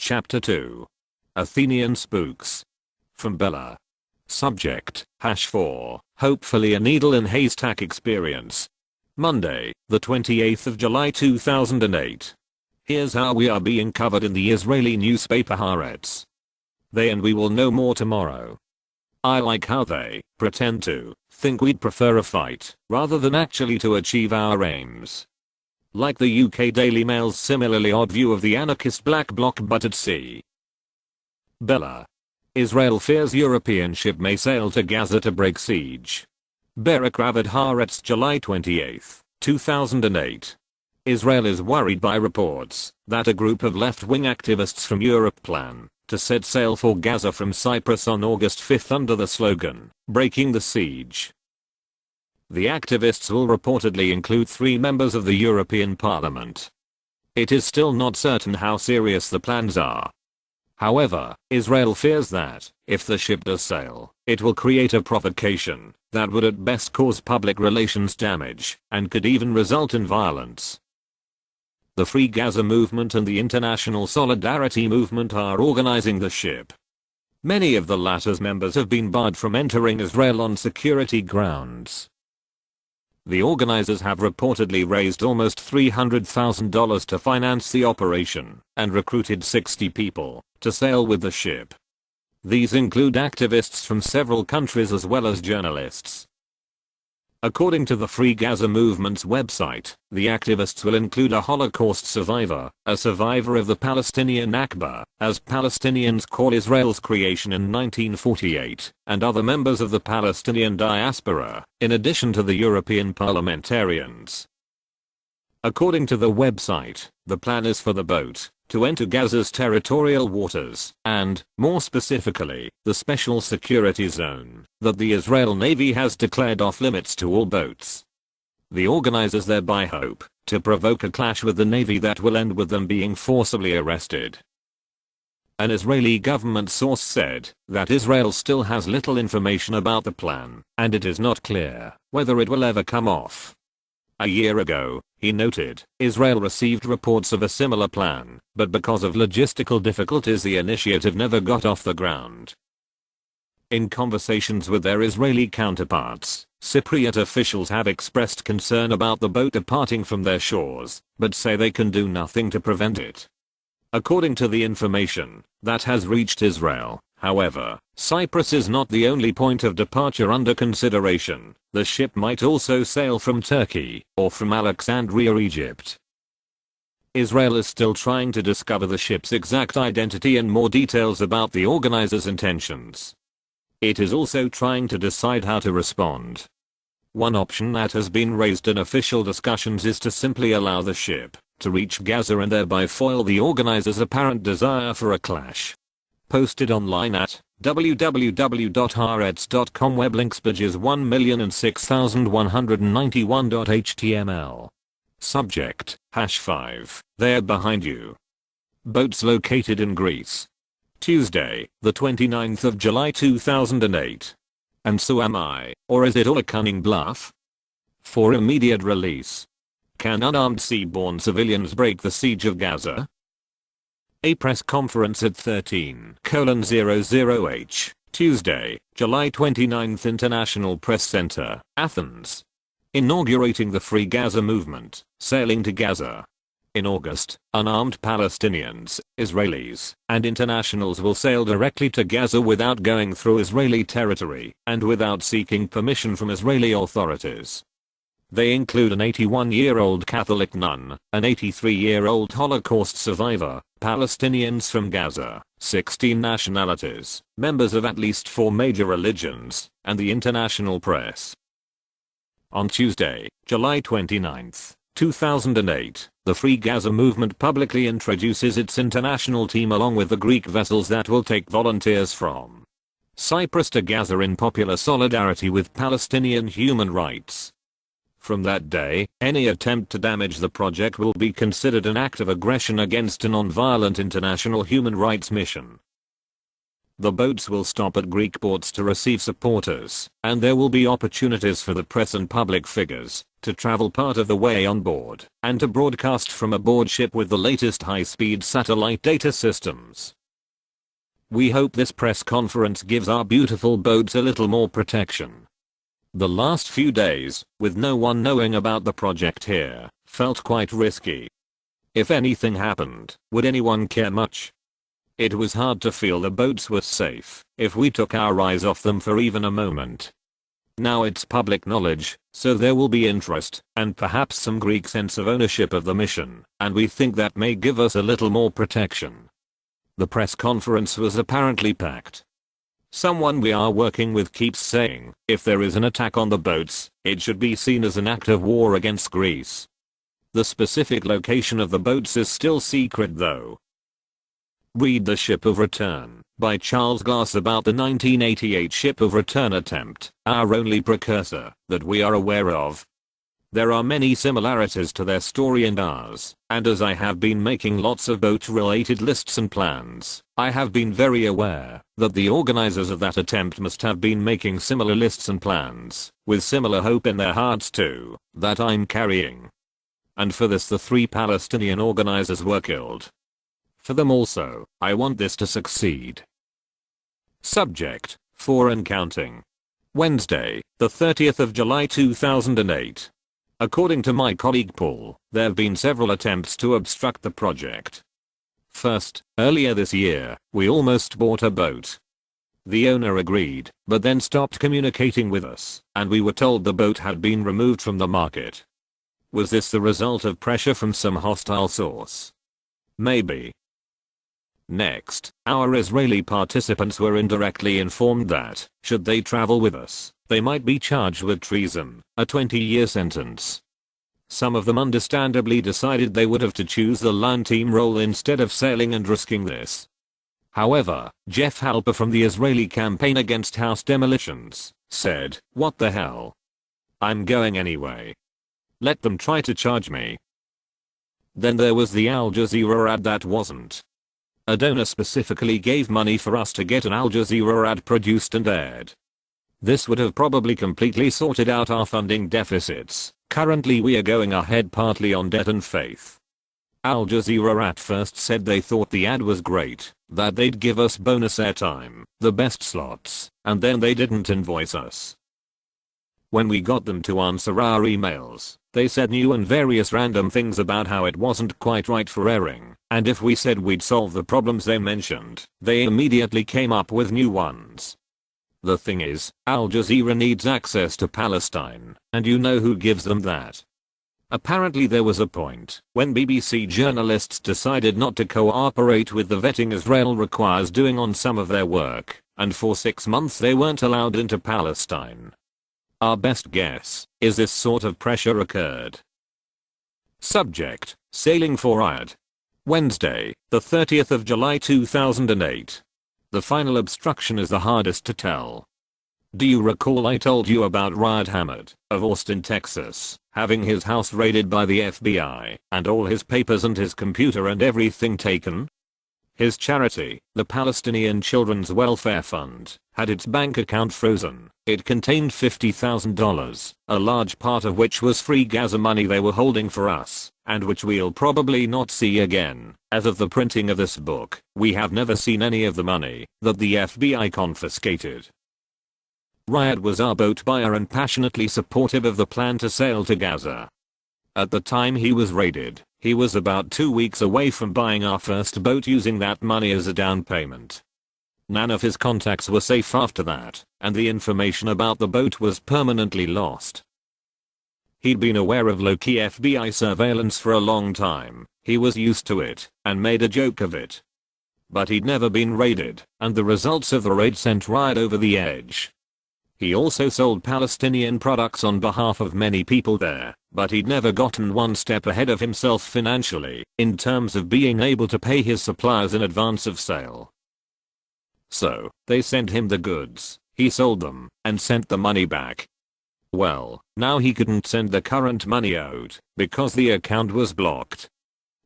Chapter 2. Athenian Spooks. From Bella. Subject, #4, hopefully a needle in haystack experience. Monday, the 28th of July 2008. Here's how we are being covered in the Israeli newspaper Haaretz. They and we will know more tomorrow. I like how they pretend to think we'd prefer a fight rather than actually to achieve our aims. Like the UK Daily Mail's similarly odd view of the anarchist black bloc but at sea. Bella. Israel fears European ship may sail to Gaza to break siege. Berak Ravid Haaretz, July 28, 2008. Israel is worried by reports that a group of left-wing activists from Europe plan to set sail for Gaza from Cyprus on August 5 under the slogan, "Breaking the Siege." The activists will reportedly include 3 members of the European Parliament. It is still not certain how serious the plans are. However, Israel fears that, if the ship does sail, it will create a provocation that would at best cause public relations damage, and could even result in violence. The Free Gaza movement and the International Solidarity movement are organizing the ship. Many of the latter's members have been barred from entering Israel on security grounds. The organizers have reportedly raised almost $300,000 to finance the operation, and recruited 60 people to sail with the ship. These include activists from several countries as well as journalists. According to the Free Gaza movement's website, the activists will include a Holocaust survivor, a survivor of the Palestinian Nakba, as Palestinians call Israel's creation in 1948, and other members of the Palestinian diaspora, in addition to the European parliamentarians. According to the website, the plan is for the boat to enter Gaza's territorial waters, and, more specifically, the special security zone that the Israel Navy has declared off limits to all boats. The organizers thereby hope to provoke a clash with the Navy that will end with them being forcibly arrested. An Israeli government source said that Israel still has little information about the plan, and it is not clear whether it will ever come off. A year ago, he noted, Israel received reports of a similar plan, but because of logistical difficulties the initiative never got off the ground. In conversations with their Israeli counterparts, Cypriot officials have expressed concern about the boat departing from their shores, but say they can do nothing to prevent it. According to the information that has reached Israel, however, Cyprus is not the only point of departure under consideration. The ship might also sail from Turkey or from Alexandria, Egypt. Israel is still trying to discover the ship's exact identity and more details about the organizers' intentions. It is also trying to decide how to respond. One option that has been raised in official discussions is to simply allow the ship to reach Gaza and thereby foil the organizers' apparent desire for a clash. Posted online at www.haaretz.com. Web links pages 1,006,191.html. Subject, #5, they're behind you. Boats located in Greece. Tuesday, the 29th of July 2008. And so am I, or is it all a cunning bluff? For immediate release. Can unarmed seaborne civilians break the siege of Gaza? A press conference at 13:00H, Tuesday, July 29th, International Press Center, Athens. Inaugurating the Free Gaza movement, sailing to Gaza. In August, unarmed Palestinians, Israelis, and internationals will sail directly to Gaza without going through Israeli territory and without seeking permission from Israeli authorities. They include an 81-year-old Catholic nun, an 83-year-old Holocaust survivor, Palestinians from Gaza, 16 nationalities, members of at least 4 major religions, and the international press. On Tuesday, July 29, 2008, the Free Gaza movement publicly introduces its international team along with the Greek vessels that will take volunteers from Cyprus to Gaza in popular solidarity with Palestinian human rights. From that day, any attempt to damage the project will be considered an act of aggression against a non-violent international human rights mission. The boats will stop at Greek ports to receive supporters, and there will be opportunities for the press and public figures to travel part of the way on board, and to broadcast from aboard ship with the latest high-speed satellite data systems. We hope this press conference gives our beautiful boats a little more protection. The last few days, with no one knowing about the project here, felt quite risky. If anything happened, would anyone care much? It was hard to feel the boats were safe if we took our eyes off them for even a moment. Now it's public knowledge, so there will be interest, and perhaps some Greek sense of ownership of the mission, and we think that may give us a little more protection. The press conference was apparently packed. Someone we are working with keeps saying, if there is an attack on the boats, it should be seen as an act of war against Greece. The specific location of the boats is still secret though. Read The Ship of Return by Charles Glass about the 1988 Ship of Return attempt, our only precursor that we are aware of. There are many similarities to their story and ours, and as I have been making lots of boat-related lists and plans, I have been very aware that the organizers of that attempt must have been making similar lists and plans, with similar hope in their hearts too, that I'm carrying. And for this the 3 Palestinian organizers were killed. For them also, I want this to succeed. Subject, 4 and counting. Wednesday, the 30th of July 2008. According to my colleague Paul, there have been several attempts to obstruct the project. First, earlier this year, we almost bought a boat. The owner agreed, but then stopped communicating with us, and we were told the boat had been removed from the market. Was this the result of pressure from some hostile source? Maybe. Next, our Israeli participants were indirectly informed that, should they travel with us, they might be charged with treason, a 20-year sentence. Some of them understandably decided they would have to choose the land team role instead of sailing and risking this. However, Jeff Halper from the Israeli Campaign Against House Demolitions said, "What the hell? I'm going anyway. Let them try to charge me." Then there was the Al Jazeera ad that wasn't. A donor specifically gave money for us to get an Al Jazeera ad produced and aired. This would have probably completely sorted out our funding deficits. Currently we are going ahead partly on debt and faith. Al Jazeera at first said they thought the ad was great, that they'd give us bonus airtime, the best slots, and then they didn't invoice us. When we got them to answer our emails, they said new and various random things about how it wasn't quite right for airing, and if we said we'd solve the problems they mentioned, they immediately came up with new ones. The thing is, Al Jazeera needs access to Palestine, and you know who gives them that. Apparently there was a point when BBC journalists decided not to cooperate with the vetting Israel requires doing on some of their work, and for 6 months they weren't allowed into Palestine. Our best guess is this sort of pressure occurred. Subject, sailing for Riyadh. Wednesday, the 30th of July 2008. The final obstruction is the hardest to tell. Do you recall I told you about Riyadh Hamad, of Austin, Texas, having his house raided by the FBI, and all his papers and his computer and everything taken? His charity, the Palestinian Children's Welfare Fund, had its bank account frozen. It contained $50,000, a large part of which was free Gaza money they were holding for us, and which we'll probably not see again. As of the printing of this book, we have never seen any of the money that the FBI confiscated. Riyadh was our boat buyer and passionately supportive of the plan to sail to Gaza. At the time he was raided, he was about 2 weeks away from buying our first boat using that money as a down payment. None of his contacts were safe after that, and the information about the boat was permanently lost. He'd been aware of low-key FBI surveillance for a long time, he was used to it, and made a joke of it. But he'd never been raided, and the results of the raid sent Riyadh over the edge. He also sold Palestinian products on behalf of many people there, but he'd never gotten one step ahead of himself financially, in terms of being able to pay his suppliers in advance of sale. So, they sent him the goods, he sold them, and sent the money back. Well, now he couldn't send the current money owed, because the account was blocked.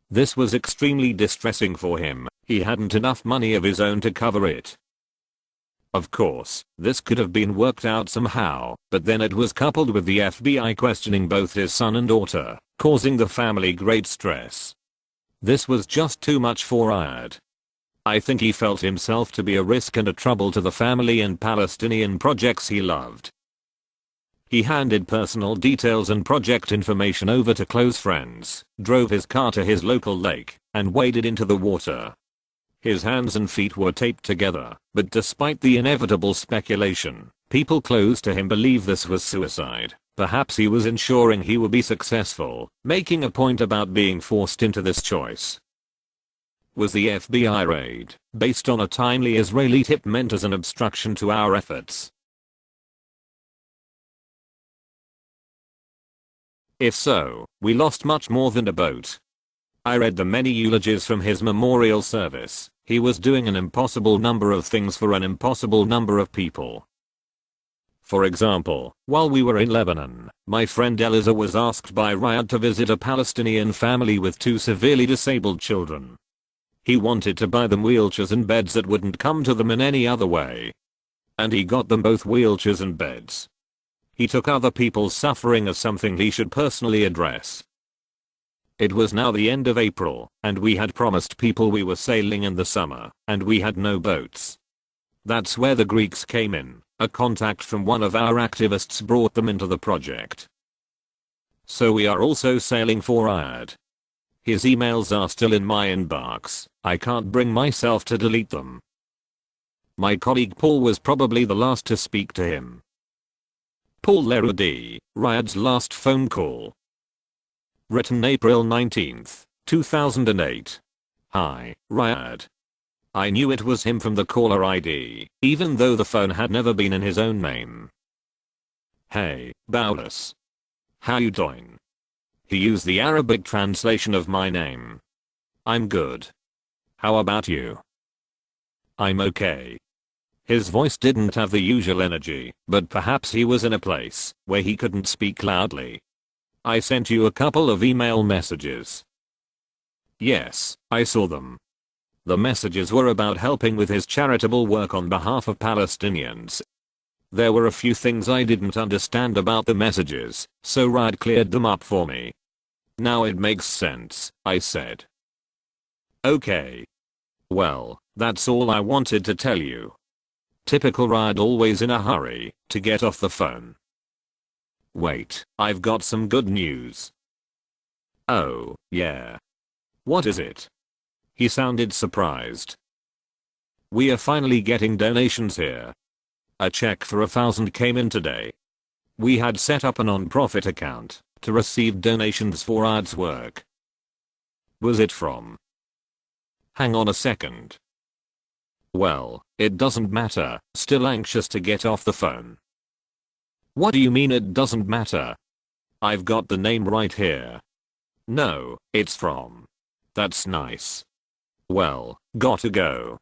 This was extremely distressing for him, he hadn't enough money of his own to cover it. Of course, this could have been worked out somehow, but then it was coupled with the FBI questioning both his son and daughter, causing the family great stress. This was just too much for Riyad. I think he felt himself to be a risk and a trouble to the family and Palestinian projects he loved. He handed personal details and project information over to close friends, drove his car to his local lake, and waded into the water. His hands and feet were taped together, but despite the inevitable speculation, people close to him believe this was suicide. Perhaps he was ensuring he would be successful, making a point about being forced into this choice. Was the FBI raid, based on a timely Israeli tip, meant as an obstruction to our efforts? If so, we lost much more than a boat. I read the many eulogies from his memorial service. He was doing an impossible number of things for an impossible number of people. For example, while we were in Lebanon, my friend Eliza was asked by Riyad to visit a Palestinian family with 2 severely disabled children. He wanted to buy them wheelchairs and beds that wouldn't come to them in any other way. And he got them both wheelchairs and beds. He took other people's suffering as something he should personally address. It was now the end of April, and we had promised people we were sailing in the summer, and we had no boats. That's where the Greeks came in. A contact from one of our activists brought them into the project. So we are also sailing for Riyad. His emails are still in my inbox. I can't bring myself to delete them. My colleague Paul was probably the last to speak to him. Paul Lerudi, Riyad's last phone call. Written April 19, 2008. Hi, Riyad. I knew it was him from the caller ID, even though the phone had never been in his own name. Hey, Baulus. How you doing? He used the Arabic translation of my name. I'm good. How about you? I'm okay. His voice didn't have the usual energy, but perhaps he was in a place where he couldn't speak loudly. I sent you a couple of email messages. Yes, I saw them. The messages were about helping with his charitable work on behalf of Palestinians. There were a few things I didn't understand about the messages, so Riyad cleared them up for me. Now it makes sense, I said. Okay. Well, that's all I wanted to tell you. Typical Riyad, always in a hurry to get off the phone. Wait, I've got some good news. Oh, yeah. What is it? He sounded surprised. We are finally getting donations here. A check for 1,000 came in today. We had set up a non-profit account to receive donations for Riyad's work. Was it from? Hang on a second. Well, it doesn't matter, still anxious to get off the phone. What do you mean it doesn't matter? I've got the name right here. No, it's from. That's nice. Well, gotta go.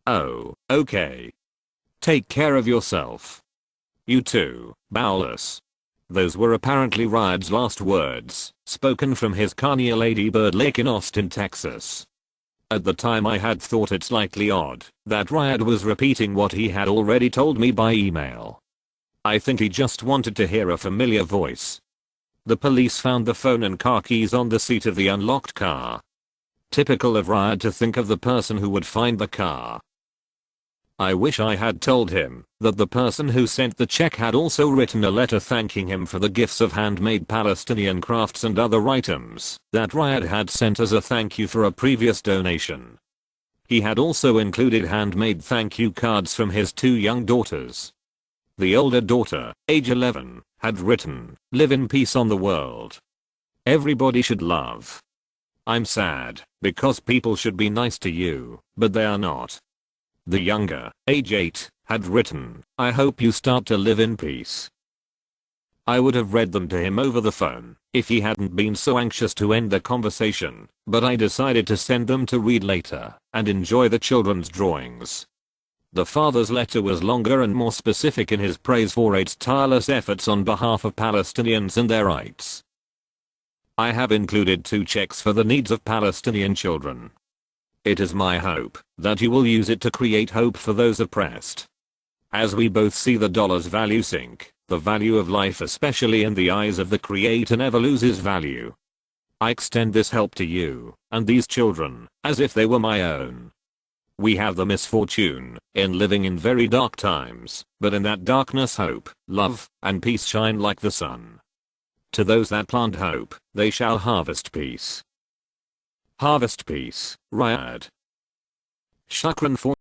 Oh, okay. Take care of yourself. You too, Baulus. Those were apparently Riyad's last words, spoken from his Carnier Ladybird Lake in Austin, Texas. At the time I had thought it slightly odd that Riyad was repeating what he had already told me by email. I think he just wanted to hear a familiar voice. The police found the phone and car keys on the seat of the unlocked car. Typical of Riyad to think of the person who would find the car. I wish I had told him that the person who sent the check had also written a letter thanking him for the gifts of handmade Palestinian crafts and other items that Riyad had sent as a thank you for a previous donation. He had also included handmade thank you cards from his 2 young daughters. The older daughter, age 11, had written, "Live in peace on the world. Everybody should love." I'm sad, because people should be nice to you, but they are not. The younger, age 8, had written, "I hope you start to live in peace." I would have read them to him over the phone if he hadn't been so anxious to end the conversation, but I decided to send them to read later and enjoy the children's drawings. The father's letter was longer and more specific in his praise for its tireless efforts on behalf of Palestinians and their rights. I have included 2 checks for the needs of Palestinian children. It is my hope that you will use it to create hope for those oppressed. As we both see the dollar's value sink, the value of life, especially in the eyes of the Creator, never loses value. I extend this help to you and these children as if they were my own. We have the misfortune in living in very dark times, but in that darkness hope, love, and peace shine like the sun. To those that plant hope, they shall harvest peace. Harvest peace, Riyadh. Shukran for